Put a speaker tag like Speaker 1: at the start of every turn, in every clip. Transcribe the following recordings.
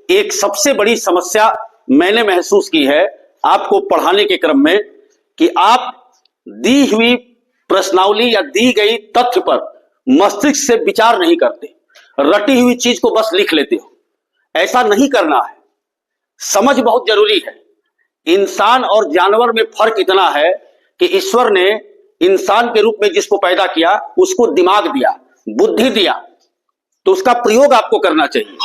Speaker 1: एक सबसे बड़ी समस्या मैंने महसूस की है आपको पढ़ाने के क्रम में कि आप दी हुई प्रश्नावली या दी गई तथ्य पर मस्तिष्क से विचार नहीं करते, रटी हुई चीज को बस लिख लेते हो। ऐसा नहीं करना है। समझ बहुत जरूरी है। इंसान और जानवर में फर्क इतना है कि ईश्वर ने इंसान के रूप में जिसको पैदा किया उसको दिमाग दिया, बुद्धि दिया, तो उसका प्रयोग आपको करना चाहिए।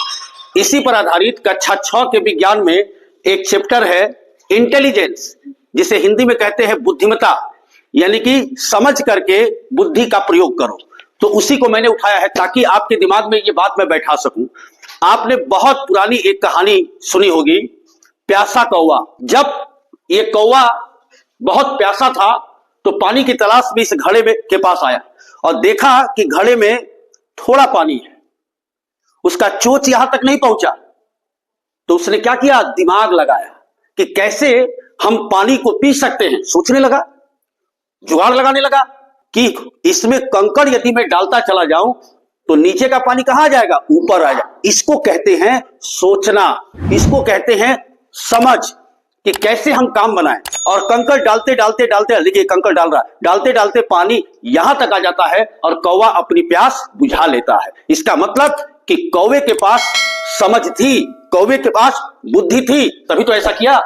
Speaker 1: इसी पर आधारित कक्षा 6 के विज्ञान में एक चैप्टर है इंटेलिजेंस, जिसे हिंदी में कहते हैं बुद्धिमत्ता, यानी कि समझ करके बुद्धि का प्रयोग करो। तो उसी को मैंने उठाया है ताकि आपके दिमाग में ये बात मैं बैठा सकूं। आपने बहुत पुरानी एक कहानी सुनी होगी, प्यासा कौवा। जब ये कौवा बहुत प्यासा था तो पानी की तलाश में इस घड़े में के पास आया और देखा कि घड़े में थोड़ा पानी है, उसका चोंच यहां तक नहीं पहुंचा। तो उसने क्या किया, दिमाग लगाया कि कैसे हम पानी को पी सकते हैं। सोचने लगा, जुगाड़ लगाने लगा कि इसमें कंकड़ यदि मैं डालता चला जाऊं तो नीचे का पानी कहां जाएगा, ऊपर आ जाएगा। इसको कहते हैं सोचना, इसको कहते हैं समझ कि कैसे हम काम बनाएं। और कंकड़ डालते डालते डालते, देखिए कंकड़ डाल रहा है, डालते डालते पानी यहां तक आ जाता है और कौवा अपनी प्यास बुझा लेता है। इसका मतलब कि कौवे के पास समझ थी, कौवे के पास बुद्धि थी, तभी तो ऐसा किया।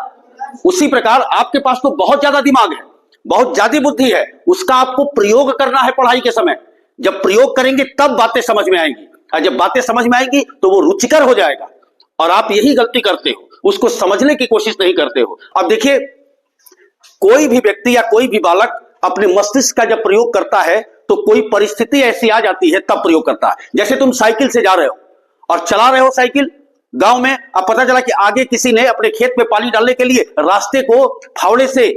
Speaker 1: उसी प्रकार आपके पास तो बहुत ज्यादा दिमाग है, बहुत ज्यादा बुद्धि है, उसका आपको प्रयोग करना है पढ़ाई के समय। जब प्रयोग करेंगे तब बातें समझ में आएंगी, और जब बातें समझ में आएंगी तो वो रुचिकर हो जाएगा। और आप यही गलती करते हो, उसको समझने की कोशिश नहीं करते हो। अब देखिए, कोई भी व्यक्ति या कोई भी बालक अपने मस्तिष्क का जब प्रयोग करता है तो कोई परिस्थिति ऐसी आ जाती है तब प्रयोग करता है। जैसे तुम साइकिल से जा रहे हो और चला रहे हो साइकिल गांव में, अब पता चला कि आगे किसी ने अपने खेत में पानी डालने के लिए रास्ते को फावड़े से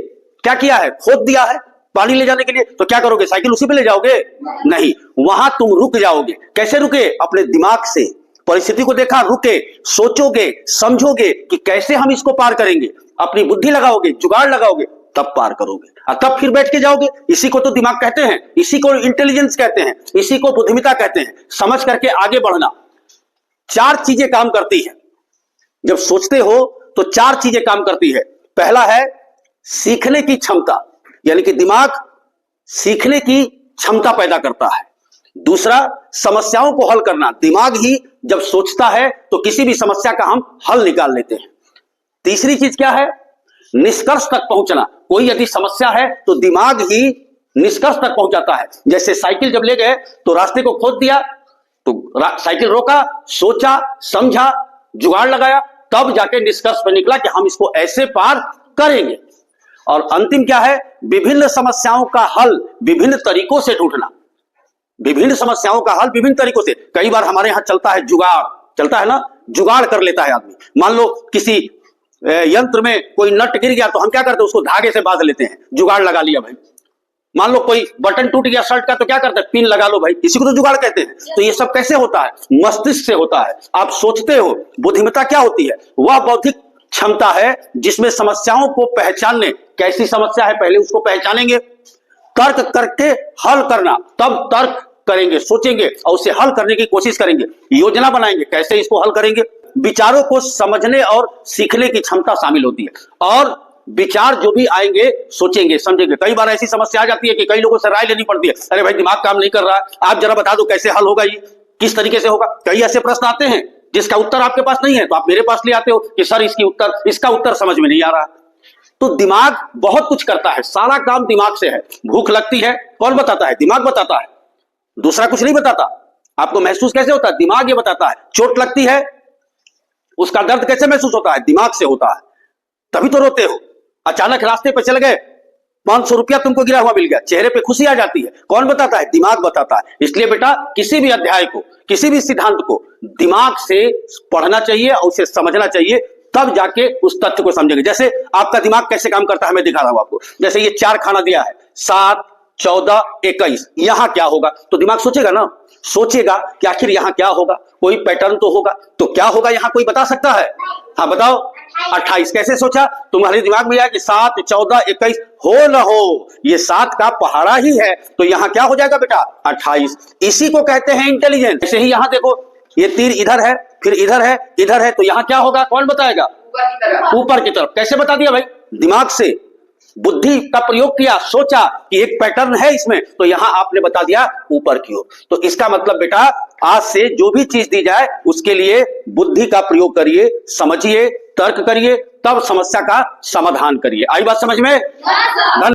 Speaker 1: क्या किया है, खोद दिया है पानी ले जाने के लिए। तो क्या करोगे, साइकिल उसी पे ले जाओगे? नहीं, वहां तुम रुक जाओगे। कैसे रुके, अपने दिमाग से परिस्थिति को देखा, रुके, सोचोगे, समझोगे कि कैसे हम इसको पार करेंगे, अपनी बुद्धि लगाओगे, जुगाड़ लगाओगे, तब पार करोगे। और तब फिर बैठ के जाओगे। इसी को तो दिमाग कहते हैं, इसी को इंटेलिजेंस कहते हैं, इसी को बुद्धिमत्ता कहते हैं। समझ करके आगे बढ़ना। 4 चीजें काम करती है जब सोचते हो, तो 4 चीजें काम करती है। पहला है सीखने की क्षमता, यानी कि दिमाग सीखने की क्षमता पैदा करता है। दूसरा, समस्याओं को हल करना, दिमाग ही जब सोचता है तो किसी भी समस्या का हम हल निकाल लेते हैं। तीसरी चीज क्या है, निष्कर्ष तक पहुंचना। कोई यदि समस्या है तो दिमाग ही निष्कर्ष तक पहुंचाता है। जैसे साइकिल जब ले गए तो रास्ते को खोद दिया, तो साइकिल रोका, सोचा, समझा, जुगाड़ लगाया, तब जाके निष्कर्ष पर निकला कि हम इसको ऐसे पार करेंगे। और अंतिम क्या है, विभिन्न समस्याओं का हल विभिन्न तरीकों से ढूंढना। विभिन्न समस्याओं का हल विभिन्न तरीकों से। कई बार हमारे यहां चलता है जुगाड़, चलता है ना, जुगाड़ कर लेता है आदमी। मान लो किसी यंत्र में कोई नट गिर गया तो हम क्या करते हैं, उसको धागे से बांध लेते हैं, जुगाड़ लगा लिया भाई। मान लो कोई बटन टूट गया शर्ट का तो क्या करते हैं, पिन लगा लो भाई, इसी को तो जुगाड़ कहते हैं। तो ये सब कैसे होता है, मस्तिष्क से होता है। आप सोचते हो। बुद्धिमत्ता क्या होती है, वह बौद्धिक क्षमता है जिसमें समस्याओं को पहचानने, कैसी समस्या है पहले उसको पहचानेंगे, तर्क करके हल करना, तब तर्क करेंगे, सोचेंगे और उसे हल करने की कोशिश करेंगे, योजना बनाएंगे कैसे इसको हल करेंगे। विचारों को समझने और सीखने की क्षमता शामिल होती है। और विचार जो भी आएंगे, सोचेंगे, समझेंगे। कई बार ऐसी समस्या आ जाती है कि कई लोगों से राय लेनी पड़ती है, अरे भाई दिमाग काम नहीं कर रहा है, आप जरा बता दो कैसे हल होगा, ये किस तरीके से होगा। कई ऐसे प्रश्न आते हैं जिसका उत्तर आपके पास नहीं है तो आप मेरे पास ले आते हो कि सर इसका उत्तर समझ में नहीं आ रहा। तो दिमाग बहुत कुछ करता है, सारा काम दिमाग से है। भूख लगती है, कौन बताता है, दिमाग बताता है, दूसरा कुछ नहीं बताता। आपको महसूस कैसे होता है, दिमाग ये बताता है। चोट लगती है, उसका दर्द कैसे महसूस होता है, दिमाग से होता है, तभी तो रोते हो। अचानक रास्ते पे चल गए, 500 रुपया तुमको गिरा हुआ मिल गया, चेहरे पे खुशी आ जाती है, कौन बताता है, दिमाग बताता है। इसलिए बेटा किसी भी अध्याय को, किसी भी सिद्धांत को दिमाग से पढ़ना चाहिए और उसे समझना चाहिए, तब जाके उस तथ्य को समझेंगे। जैसे आपका दिमाग कैसे काम करता है मैं दिखा रहा हूं आपको। जैसे ये 4 खाना दिया है, 7, 14, 21, यहां क्या होगा, तो दिमाग सोचेगा ना, सोचेगा कि आखिर यहां क्या होगा, कोई पैटर्न तो होगा, तो क्या होगा यहां कोई बता सकता है, हाँ बताओ। 28 कैसे सोचा, तुम्हारे दिमाग में आया कि 7, 14, 21 हो न हो, ये 7 का पहाड़ा ही है, तो यहां क्या हो जाएगा बेटा, 28। इसी को कहते हैं इंटेलिजेंस। ऐसे ही यहां देखो, ये तीर इधर है, फिर इधर है, इधर है, तो यहां क्या होगा, कौन बताएगा? ऊपर की तरफ। कैसे बता दिया भाई? दिमाग से, बुद्धि का प्रयोग किया, सोचा कि एक पैटर्न है इसमें, तो यहां आपने बता दिया ऊपर की ओर। तो इसका मतलब बेटा आज से जो भी चीज दी जाए उसके लिए बुद्धि का प्रयोग करिए, समझिए, तर्क करिए, तब समस्या का समाधान करिए। आई बात समझ में?